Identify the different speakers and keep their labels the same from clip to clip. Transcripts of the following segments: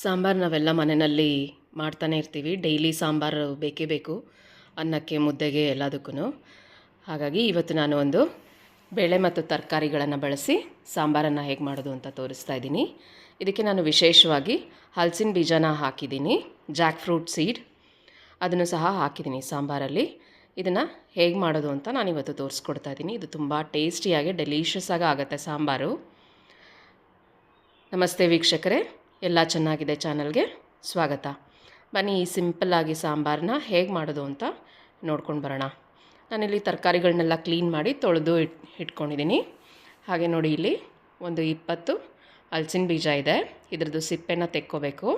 Speaker 1: ಸಾಂಬಾರು ನಾವೆಲ್ಲ ಮನೆಯಲ್ಲಿ ಮಾಡ್ತಾನೆ ಇರ್ತೀವಿ. ಡೈಲಿ ಸಾಂಬಾರು ಬೇಕೇ ಬೇಕು, ಅನ್ನಕ್ಕೆ, ಮುದ್ದೆಗೆ ಎಲ್ಲದಕ್ಕೂ. ಹಾಗಾಗಿ ಇವತ್ತು ನಾನು ಒಂದು ಬೇಳೆ ಮತ್ತು ತರಕಾರಿಗಳನ್ನು ಬಳಸಿ ಸಾಂಬಾರನ್ನು ಹೇಗೆ ಮಾಡೋದು ಅಂತ ತೋರಿಸ್ತಾ ಇದ್ದೀನಿ. ಇದಕ್ಕೆ ನಾನು ವಿಶೇಷವಾಗಿ ಹಲಸಿನ ಬೀಜನ ಹಾಕಿದ್ದೀನಿ, ಜಾಕ್ ಫ್ರೂಟ್ ಸೀಡ್ ಅದನ್ನು ಸಹ ಹಾಕಿದ್ದೀನಿ ಸಾಂಬಾರಲ್ಲಿ. ಇದನ್ನು ಹೇಗೆ ಮಾಡೋದು ಅಂತ ನಾನು ಇವತ್ತು ತೋರಿಸ್ಕೊಡ್ತಾ ಇದ್ದೀನಿ. ಇದು ತುಂಬ ಟೇಸ್ಟಿಯಾಗಿ ಡೆಲಿಷಿಯಸ್ ಆಗಿ ಆಗುತ್ತೆ ಸಾಂಬಾರು. ನಮಸ್ತೆ ವೀಕ್ಷಕರೇ, ಎಲ್ಲ ಚೆನ್ನಾಗಿದೆ ಚಾನಲ್ಗೆ ಸ್ವಾಗತ. ಬನ್ನಿ ಈ ಸಿಂಪಲ್ಲಾಗಿ ಸಾಂಬಾರನ್ನ ಹೇಗೆ ಮಾಡೋದು ಅಂತ ನೋಡ್ಕೊಂಡು ಬರೋಣ. ನಾನಿಲ್ಲಿ ತರಕಾರಿಗಳನ್ನೆಲ್ಲ ಕ್ಲೀನ್ ಮಾಡಿ ತೊಳೆದು ಇಟ್ಕೊಂಡಿದ್ದೀನಿ. ಹಾಗೆ ನೋಡಿ, ಇಲ್ಲಿ ಒಂದು 20 ಹಲಸಿನ ಬೀಜ ಇದೆ. ಇದ್ರದ್ದು ಸಿಪ್ಪೆನ ತೆಕ್ಕೋಬೇಕು.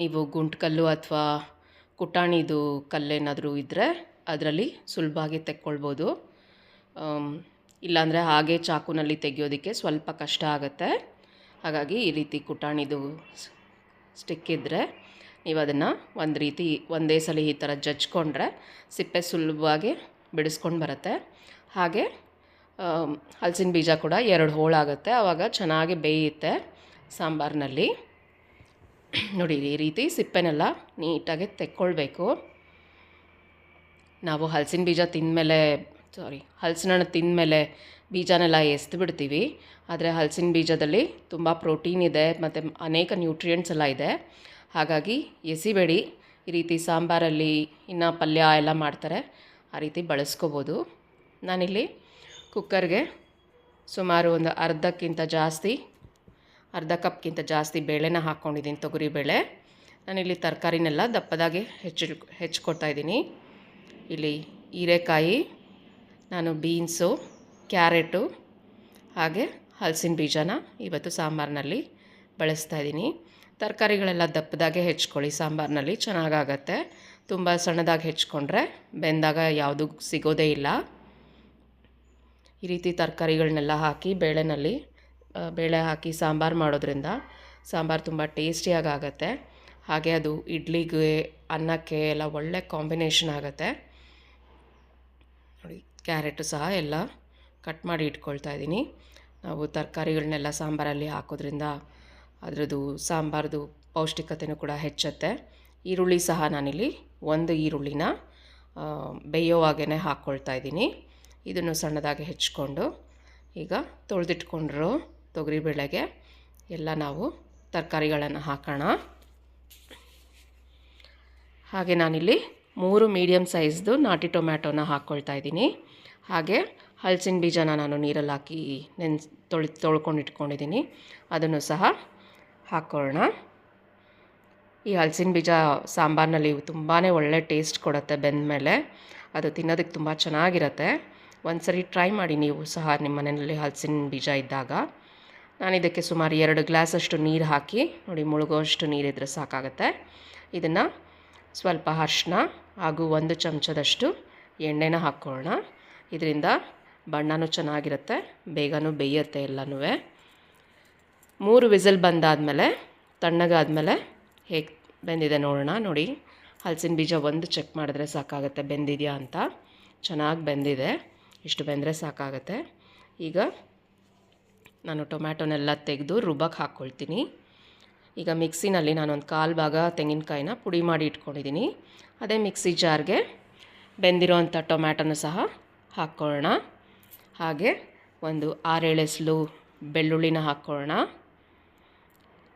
Speaker 1: ನೀವು ಗುಂಟ್ಕಲ್ಲು ಅಥವಾ ಕುಟಾಣಿದು ಕಲ್ಲೇನಾದರೂ ಇದ್ದರೆ ಅದರಲ್ಲಿ ಸುಲಭವಾಗಿ ತೆಕ್ಕೊಳ್ಬೋದು. ಇಲ್ಲಾಂದರೆ ಹಾಗೆ ಚಾಕುನಲ್ಲಿ ತೆಗೆಯೋದಕ್ಕೆ ಸ್ವಲ್ಪ ಕಷ್ಟ ಆಗುತ್ತೆ. ಹಾಗಾಗಿ ಈ ರೀತಿ ಕುಟಾಣಿದು ಸ್ಟಿಕ್ ಇದ್ದರೆ ನೀವು ಅದನ್ನು ಒಂದೇ ಸಲ ಈ ಥರ ಜಜ್ಕೊಂಡ್ರೆ ಸಿಪ್ಪೆ ಸುಲಭವಾಗಿ ಬಿಡಿಸ್ಕೊಂಡು ಬರುತ್ತೆ. ಹಾಗೆ ಹಲಸಿನ ಬೀಜ ಕೂಡ 2 ಹೋಳಾಗುತ್ತೆ, ಆವಾಗ ಚೆನ್ನಾಗಿ ಬೇಯುತ್ತೆ ಸಾಂಬಾರಿನಲ್ಲಿ. ನೋಡಿ, ಈ ರೀತಿ ಸಿಪ್ಪೆನೆಲ್ಲ ನೀಟಾಗಿ ತೆಕ್ಕೊಳ್ಬೇಕು. ನಾವು ಹಲಸಿನ ಹಣ್ಣು ತಿಂದಮೇಲೆ ಬೀಜನೆಲ್ಲ ಎಸ್ದು ಬಿಡ್ತೀವಿ. ಆದರೆ ಹಲಸಿನ ಬೀಜದಲ್ಲಿ ತುಂಬ ಪ್ರೋಟೀನ್ ಇದೆ ಮತ್ತು ಅನೇಕ ನ್ಯೂಟ್ರಿಯೆಂಟ್ಸ್ ಎಲ್ಲ ಇದೆ. ಹಾಗಾಗಿ ಎಸಿಬೇಡಿ. ಈ ರೀತಿ ಸಾಂಬಾರಲ್ಲಿ ಇನ್ನು ಪಲ್ಯ ಎಲ್ಲ ಮಾಡ್ತಾರೆ, ಆ ರೀತಿ ಬಳಸ್ಕೋಬೋದು. ನಾನಿಲ್ಲಿ ಕುಕ್ಕರ್ಗೆ ಸುಮಾರು ಒಂದು ಅರ್ಧ ಕಪ್ಗಿಂತ ಜಾಸ್ತಿ ಬೇಳೆನ ಹಾಕ್ಕೊಂಡಿದ್ದೀನಿ, ತೊಗರಿಬೇಳೆ. ನಾನಿಲ್ಲಿ ತರಕಾರಿನೆಲ್ಲ ದಪ್ಪದಾಗಿ ಹೆಚ್ಚಿಕೊಡ್ತಾಯಿದ್ದೀನಿ. ಇಲ್ಲಿ ಹೀರೆಕಾಯಿ, ನಾನು ಬೀನ್ಸು, ಕ್ಯಾರೆಟು ಹಾಗೆ ಹಲಸಿನ ಬೀಜನ ಇವತ್ತು ಸಾಂಬಾರಿನಲ್ಲಿ ಬಳಸ್ತಾ ಇದ್ದೀನಿ. ತರಕಾರಿಗಳೆಲ್ಲ ದಪ್ಪದಾಗೆ ಹೆಚ್ಕೊಳ್ಳಿ, ಸಾಂಬಾರಿನಲ್ಲಿ ಚೆನ್ನಾಗಾಗತ್ತೆ. ತುಂಬ ಸಣ್ಣದಾಗಿ ಹೆಚ್ಕೊಂಡ್ರೆ ಬೆಂದಾಗ ಯಾವುದೂ ಸಿಗೋದೇ ಇಲ್ಲ. ಈ ರೀತಿ ತರಕಾರಿಗಳನ್ನೆಲ್ಲ ಹಾಕಿ ಬೇಳೆ ಹಾಕಿ ಸಾಂಬಾರು ಮಾಡೋದ್ರಿಂದ ಸಾಂಬಾರು ತುಂಬ ಟೇಸ್ಟಿಯಾಗಿ ಆಗುತ್ತೆ. ಹಾಗೆ ಅದು ಇಡ್ಲಿಗೆ, ಅನ್ನಕ್ಕೆ ಎಲ್ಲ ಒಳ್ಳೆ ಕಾಂಬಿನೇಷನ್ ಆಗುತ್ತೆ. ನೋಡಿ, ಕ್ಯಾರೆಟು ಸಹ ಎಲ್ಲ ಕಟ್ ಮಾಡಿ ಇಟ್ಕೊಳ್ತಾ ಇದ್ದೀನಿ. ನಾವು ತರಕಾರಿಗಳನ್ನೆಲ್ಲ ಸಾಂಬಾರಲ್ಲಿ ಹಾಕೋದ್ರಿಂದ ಅದರದ್ದು ಸಾಂಬಾರ್ದು ಪೌಷ್ಟಿಕತೆಯೂ ಕೂಡ ಹೆಚ್ಚುತ್ತೆ. ಈರುಳ್ಳಿ ಸಹ ನಾನಿಲ್ಲಿ 1 ಈರುಳ್ಳಿನ ಬೇಯೋವಾಗೇ ಹಾಕ್ಕೊಳ್ತಾ ಇದ್ದೀನಿ. ಇದನ್ನು ಸಣ್ಣದಾಗಿ ಹೆಚ್ಕೊಂಡು ಈಗ ತೊಳೆದಿಟ್ಕೊಂಡಿರೋ ತೊಗರಿಬೇಳೆಗೆ ಎಲ್ಲ ನಾವು ತರಕಾರಿಗಳನ್ನು ಹಾಕೋಣ. ಹಾಗೆ ನಾನಿಲ್ಲಿ 3 ಮೀಡಿಯಮ್ ಸೈಜ್ದು ನಾಟಿ ಟೊಮ್ಯಾಟೋನ ಹಾಕ್ಕೊಳ್ತಾ ಇದ್ದೀನಿ. ಹಾಗೆ ಹಲಸಿನ ಬೀಜನ ನಾನು ನೀರಲ್ಲಿ ಹಾಕಿ ತೊಳ್ಕೊಂಡು ಇಟ್ಕೊಂಡಿದ್ದೀನಿ, ಅದನ್ನು ಸಹ ಹಾಕ್ಕೊಳ್ಳೋಣ. ಈ ಹಲಸಿನ ಬೀಜ ಸಾಂಬಾರಿನಲ್ಲಿ ತುಂಬಾ ಒಳ್ಳೆ ಟೇಸ್ಟ್ ಕೊಡುತ್ತೆ. ಬೆಂದಮೇಲೆ ಅದು ತಿನ್ನೋದಕ್ಕೆ ತುಂಬ ಚೆನ್ನಾಗಿರುತ್ತೆ. ಒಂದ್ಸರಿ ಟ್ರೈ ಮಾಡಿ ನೀವು ಸಹ ನಿಮ್ಮ ಮನೆಯಲ್ಲಿ ಹಲಸಿನ ಬೀಜ ಇದ್ದಾಗ. ನಾನು ಇದಕ್ಕೆ ಸುಮಾರು 2 ಗ್ಲಾಸಷ್ಟು ನೀರು ಹಾಕಿ, ನೋಡಿ, ಮುಳುಗೋಷ್ಟು ನೀರಿದ್ರೆ ಸಾಕಾಗುತ್ತೆ. ಇದನ್ನು ಸ್ವಲ್ಪ ಅರಿಶಿನ ಹಾಗೂ 1 ಚಮಚದಷ್ಟು ಎಣ್ಣೆನ ಹಾಕ್ಕೊಳ್ಳೋಣ. ಇದರಿಂದ ಬಣ್ಣನೂ ಚೆನ್ನಾಗಿರುತ್ತೆ, ಬೇಗನೂ ಬೇಯುತ್ತೆ ಎಲ್ಲನೂ. 3 ವಿಸಿಲ್ ಬಂದಾದಮೇಲೆ, ತಣ್ಣಗಾದಮೇಲೆ ಹೇಗೆ ಬೆಂದಿದೆ ನೋಡೋಣ. ನೋಡಿ, ಹಲಸಿನ ಬೀಜ ಚೆಕ್ ಮಾಡಿದ್ರೆ ಸಾಕಾಗುತ್ತೆ ಬೆಂದಿದೆಯಾ ಅಂತ. ಚೆನ್ನಾಗಿ ಬೆಂದಿದೆ, ಇಷ್ಟು ಬೆಂದರೆ ಸಾಕಾಗುತ್ತೆ. ಈಗ ನಾನು ಟೊಮ್ಯಾಟೊನೆಲ್ಲ ತೆಗೆದು ರುಬ್ಬಕ್ಕೆ ಹಾಕ್ಕೊಳ್ತೀನಿ. ಈಗ ಮಿಕ್ಸಿನಲ್ಲಿ ನಾನೊಂದು 1/4 ಭಾಗ ತೆಂಗಿನಕಾಯಿನ ಪುಡಿ ಮಾಡಿ ಇಟ್ಕೊಂಡಿದ್ದೀನಿ. ಅದೇ ಮಿಕ್ಸಿ ಜಾರ್ಗೆ ಬೆಂದಿರೋವಂಥ ಟೊಮ್ಯಾಟೊನೂ ಸಹ ಹಾಕ್ಕೊಳ್ಳೋಣ. ಹಾಗೆ ಒಂದು 6-7 ಎಸಳು ಬೆಳ್ಳುಳ್ಳಿನ ಹಾಕ್ಕೊಳ್ಳೋಣ.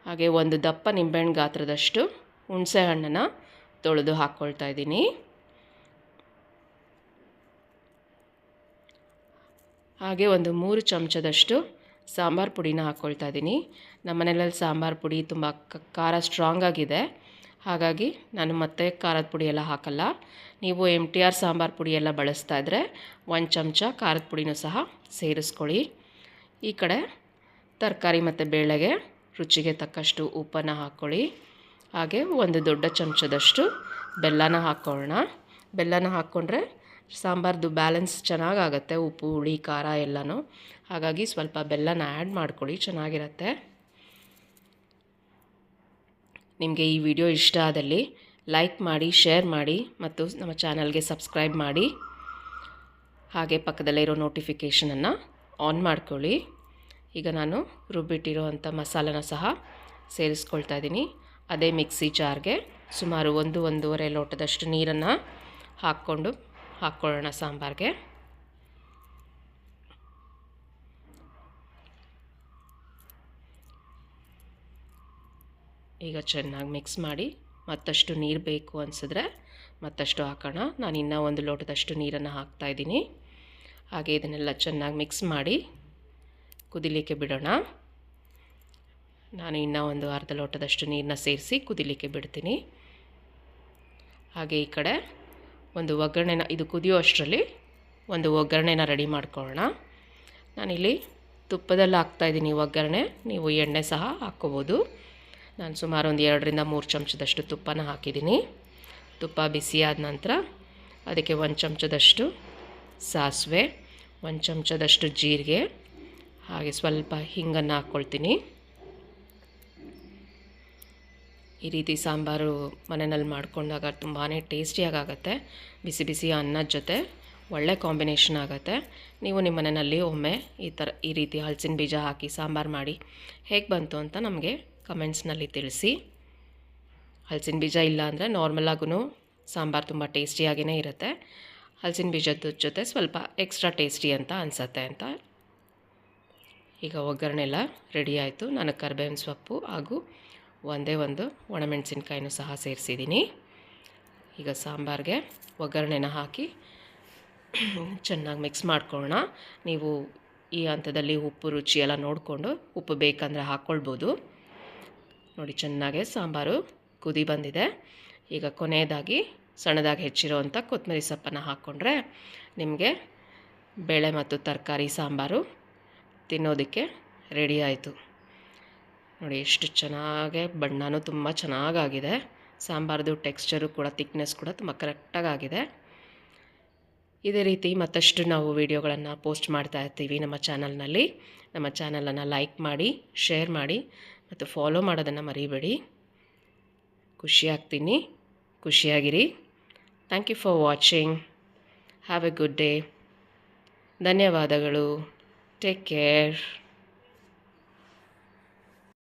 Speaker 1: ಹಾಗೆ ಒಂದು ದಪ್ಪ ನಿಂಬೆಹಣ್ಣು ಗಾತ್ರದಷ್ಟು ಹುಣಸೆ ಹಣ್ಣನ್ನು ತೊಳೆದು ಹಾಕ್ಕೊಳ್ತಾ ಇದ್ದೀನಿ. ಹಾಗೆ ಒಂದು 3 ಚಮಚದಷ್ಟು ಸಾಂಬಾರು ಪುಡಿನ ಹಾಕ್ಕೊಳ್ತಾ ಇದ್ದೀನಿ. ನಮ್ಮ ಮನೆಯಲ್ಲಿ ಸಾಂಬಾರು ಪುಡಿ ತುಂಬ ಖಾರ ಸ್ಟ್ರಾಂಗ್ ಆಗಿದೆ, ಹಾಗಾಗಿ ನಾನು ಮತ್ತೆ ಖಾರದ ಪುಡಿ ಎಲ್ಲ ಹಾಕಲ್ಲ. ನೀವು MTR ಸಾಂಬಾರು ಪುಡಿ ಎಲ್ಲ ಬಳಸ್ತಾ ಇದ್ದರೆ 1 ಚಮಚ ಖಾರದ ಪುಡಿನೂ ಸಹ ಸೇರಿಸ್ಕೊಳ್ಳಿ. ಈ ಕಡೆ ತರಕಾರಿ ಮತ್ತು ಬೇಳೆಗೆ ರುಚಿಗೆ ತಕ್ಕಷ್ಟು ಉಪ್ಪನ್ನು ಹಾಕ್ಕೊಳ್ಳಿ. ಹಾಗೆ 1 ದೊಡ್ಡ ಚಮಚದಷ್ಟು ಬೆಲ್ಲನ ಹಾಕ್ಕೊಳ್ಳೋಣ. ಬೆಲ್ಲನ ಹಾಕ್ಕೊಂಡ್ರೆ ಸಾಂಬಾರ್ದು ಬ್ಯಾಲೆನ್ಸ್ ಚೆನ್ನಾಗಾಗುತ್ತೆ, ಉಪ್ಪು, ಹುಳಿ, ಖಾರ ಎಲ್ಲನೂ. ಹಾಗಾಗಿ ಸ್ವಲ್ಪ ಬೆಲ್ಲನ ಆ್ಯಡ್ ಮಾಡ್ಕೊಳ್ಳಿ, ಚೆನ್ನಾಗಿರುತ್ತೆ. ನಿಮಗೆ ಈ ವಿಡಿಯೋ ಇಷ್ಟ ಆದಲ್ಲಿ ಲೈಕ್ ಮಾಡಿ, ಶೇರ್ ಮಾಡಿ ಮತ್ತು ನಮ್ಮ ಚಾನಲ್ಗೆ ಸಬ್ಸ್ಕ್ರೈಬ್ ಮಾಡಿ. ಹಾಗೆ ಪಕ್ಕದಲ್ಲೇ ಇರೋ ನೋಟಿಫಿಕೇಷನನ್ನು ಆನ್ ಮಾಡ್ಕೊಳ್ಳಿ. ಈಗ ನಾನು ರುಬ್ಬಿಟ್ಟಿರೋ ಅಂಥ ಮಸಾಲನ ಸಹ ಸೇರಿಸ್ಕೊಳ್ತಾ ಇದ್ದೀನಿ. ಅದೇ ಮಿಕ್ಸಿ ಜಾರ್ಗೆ ಸುಮಾರು 1-1.5 ಲೋಟದಷ್ಟು ನೀರನ್ನು ಹಾಕ್ಕೊಳ್ಳೋಣ ಸಾಂಬಾರಿಗೆ. ಈಗ ಚೆನ್ನಾಗಿ ಮಿಕ್ಸ್ ಮಾಡಿ, ಮತ್ತಷ್ಟು ನೀರು ಬೇಕು ಅನಿಸಿದ್ರೆ ಮತ್ತಷ್ಟು ಹಾಕೋಣ. ನಾನು ಇನ್ನೂ 1 ಲೋಟದಷ್ಟು ನೀರನ್ನು ಹಾಕ್ತಾಯಿದ್ದೀನಿ. ಹಾಗೆ ಇದನ್ನೆಲ್ಲ ಚೆನ್ನಾಗಿ ಮಿಕ್ಸ್ ಮಾಡಿ ಕುದಿಲಿಕ್ಕೆ ಬಿಡೋಣ. ನಾನು ಇನ್ನೂ ಒಂದು ಅರ್ಧ ಲೋಟದಷ್ಟು ನೀರನ್ನ ಸೇರಿಸಿ ಕುದಿಲಿಕ್ಕೆ ಬಿಡ್ತೀನಿ. ಹಾಗೆ ಈ ಕಡೆ ಒಂದು ಒಗ್ಗರಣೆನ, ಇದು ಕುದಿಯೋ ಅಷ್ಟರಲ್ಲಿ ಒಂದು ಒಗ್ಗರಣೆನ ರೆಡಿ ಮಾಡ್ಕೊಳ್ಳೋಣ. ನಾನಿಲ್ಲಿ ತುಪ್ಪದಲ್ಲಿ ಹಾಕ್ತಾಯಿದ್ದೀನಿ ಒಗ್ಗರಣೆ, ನೀವು ಎಣ್ಣೆ ಸಹ ಹಾಕ್ಕೋಬೋದು. ನಾನು ಸುಮಾರು ಒಂದು 2-3 ಚಮಚದಷ್ಟು ತುಪ್ಪನ ಹಾಕಿದ್ದೀನಿ. ತುಪ್ಪ ಬಿಸಿಯಾದ ನಂತರ ಅದಕ್ಕೆ 1 ಚಮಚದಷ್ಟು ಸಾಸಿವೆ, 1 ಚಮಚದಷ್ಟು ಜೀರಿಗೆ, ಹಾಗೆ ಸ್ವಲ್ಪ ಹಿಂಗನ್ನು ಹಾಕ್ಕೊಳ್ತೀನಿ. ಈ ರೀತಿ ಸಾಂಬಾರು ಮನೆಯಲ್ಲಿ ಮಾಡಿಕೊಂಡಾಗ ತುಂಬಾ ಟೇಸ್ಟಿಯಾಗುತ್ತೆ. ಬಿಸಿ ಬಿಸಿ ಅನ್ನದ ಜೊತೆ ಒಳ್ಳೆ ಕಾಂಬಿನೇಷನ್ ಆಗುತ್ತೆ. ನೀವು ನಿಮ್ಮ ಮನೆಯಲ್ಲಿ ಒಮ್ಮೆ ಈ ರೀತಿ ಹಲಸಿನ ಬೀಜ ಹಾಕಿ ಸಾಂಬಾರು ಮಾಡಿ ಹೇಗೆ ಬಂತು ಅಂತ ನಮಗೆ ಕಮೆಂಟ್ಸ್ನಲ್ಲಿ ತಿಳಿಸಿ. ಹಲಸಿನ ಬೀಜ ಇಲ್ಲ ಅಂದರೆ ನಾರ್ಮಲಾಗೂ ಸಾಂಬಾರು ತುಂಬ ಟೇಸ್ಟಿಯಾಗಿಯೇ ಇರುತ್ತೆ. ಹಲಸಿನ ಬೀಜದ ಜೊತೆ ಸ್ವಲ್ಪ ಎಕ್ಸ್ಟ್ರಾ ಟೇಸ್ಟಿ ಅಂತ ಅನಿಸುತ್ತೆ ಅಂತ. ಈಗ ಒಗ್ಗರಣೆ ಎಲ್ಲ ರೆಡಿ ಆಯಿತು. ನಾನು ಕರಿಬೇವಿನ ಸೊಪ್ಪು ಹಾಗೂ ಒಂದೇ ಒಂದು ಒಣಮೆಣಸಿನ್ಕಾಯಿನೂ ಸಹ ಸೇರಿಸಿದ್ದೀನಿ. ಈಗ ಸಾಂಬಾರಿಗೆ ಒಗ್ಗರಣೆನ ಹಾಕಿ ಚೆನ್ನಾಗಿ ಮಿಕ್ಸ್ ಮಾಡ್ಕೊಳ್ಳೋಣ. ನೀವು ಈ ಹಂತದಲ್ಲಿ ಉಪ್ಪು ರುಚಿ ಎಲ್ಲ ನೋಡಿಕೊಂಡು ಉಪ್ಪು ಬೇಕಂದರೆ ಹಾಕ್ಕೊಳ್ಬೋದು. ನೋಡಿ, ಚೆನ್ನಾಗೆ ಸಾಂಬಾರು ಕುದಿ ಬಂದಿದೆ. ಈಗ ಕೊನೆಯದಾಗಿ ಸಣ್ಣದಾಗಿ ಹೆಚ್ಚಿರೋವಂಥ ಕೊತ್ತಂಬರಿ ಸೊಪ್ಪನ್ನು ಹಾಕ್ಕೊಂಡ್ರೆ ನಿಮಗೆ ಬೇಳೆ ಮತ್ತು ತರಕಾರಿ ಸಾಂಬಾರು ತಿನ್ನೋದಕ್ಕೆ ರೆಡಿ ಆಯಿತು. ನೋಡಿ ಎಷ್ಟು ಚೆನ್ನಾಗೆ, ಬಣ್ಣನೂ ತುಂಬ ಚೆನ್ನಾಗಾಗಿದೆ. ಸಾಂಬಾರ್ದು ಟೆಕ್ಸ್ಚರು ಕೂಡ, ಥಿಕ್ನೆಸ್ ಕೂಡ ತುಂಬ ಕರೆಕ್ಟಾಗಿದೆ. ಇದೇ ರೀತಿ ಮತ್ತಷ್ಟು ನಾವು ವಿಡಿಯೋಗಳನ್ನು ಪೋಸ್ಟ್ ಮಾಡ್ತಾ ಇರ್ತೀವಿ ನಮ್ಮ ಚಾನಲ್ನಲ್ಲಿ. ನಮ್ಮ ಚಾನಲನ್ನು ಲೈಕ್ ಮಾಡಿ, ಶೇರ್ ಮಾಡಿ ಮತ್ತು ಫಾಲೋ ಮಾಡೋದನ್ನು ಮರಿಬೇಡಿ. ಖುಷಿಯಾಗಿರಿ. Thank you for watching. Have a good day. ಧನ್ಯವಾದಗಳು. Take care.